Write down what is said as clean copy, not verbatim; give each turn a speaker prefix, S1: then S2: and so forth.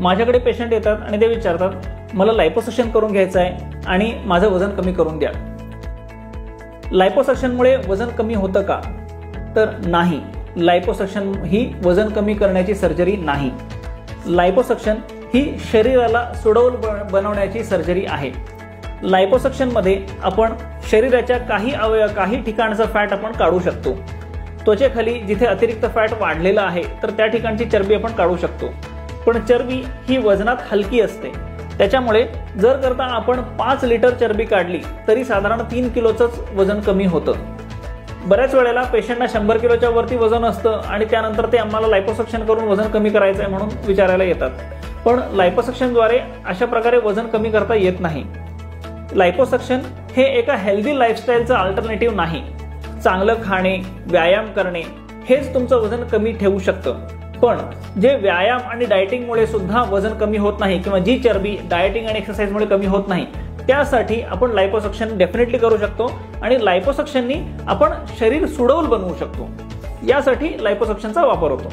S1: माझ्याकडे पेशंट येतात आणि ते विचारतात मला लायपोसक्शन करून घ्यायचं आहे आणि माझं वजन कमी करून द्या। लायपोसक्शनमुळे वजन कमी होतं का? तर नाही, लायपोसक्शन ही वजन कमी करण्याची सर्जरी नाही। लायपोसक्शन ही शरीराला सुडौल बनवण्याची सर्जरी आहे। लायपोसक्शनमध्ये आपण शरीराच्या काही ठिकाणचं फॅट आपण काढू शकतो। त्वचेखाली जिथे अतिरिक्त फॅट वाढलेला आहे तर त्या ठिकाणची चरबी आपण काढू शकतो, पण चरबी ही वजनात हलकी असते, त्याच्यामुळे जर करता आपण 5 लिटर चरबी काढली तरी साधारण 3 किलोचंच वजन कमी होतं। बऱ्याच वेळेला पेशंटना 100 किलोच्या वरती वजन असतं आणि त्यानंतर ते आम्हाला लायपोसक्शन करून वजन कमी करायचं आहे म्हणून विचारायला येतात, पण लायपोसक्शनद्वारे अशा प्रकारे वजन कमी करता येत नाही। लायपोसक्शन हे एका हेल्दी लाईफस्टाईलचं अल्टरनेटिव्ह नाही। चांगलं खाणे, व्यायाम करणे हेच तुमचं वजन कमी ठेवू शकतं, पण जे व्यायाम आणि डाएटिंगमुळे सुद्धा वजन कमी होत नाही किंवा जी चरबी डाएटिंग आणि एक्सरसाइजमुळे कमी होत नाही त्यासाठी आपण लायपोसक्शन डेफिनेटली करू शकतो आणि लायपोसक्शननी आपण शरीर सुडौल बनवू शकतो, यासाठी लायपोसक्शनचा वापर होतो।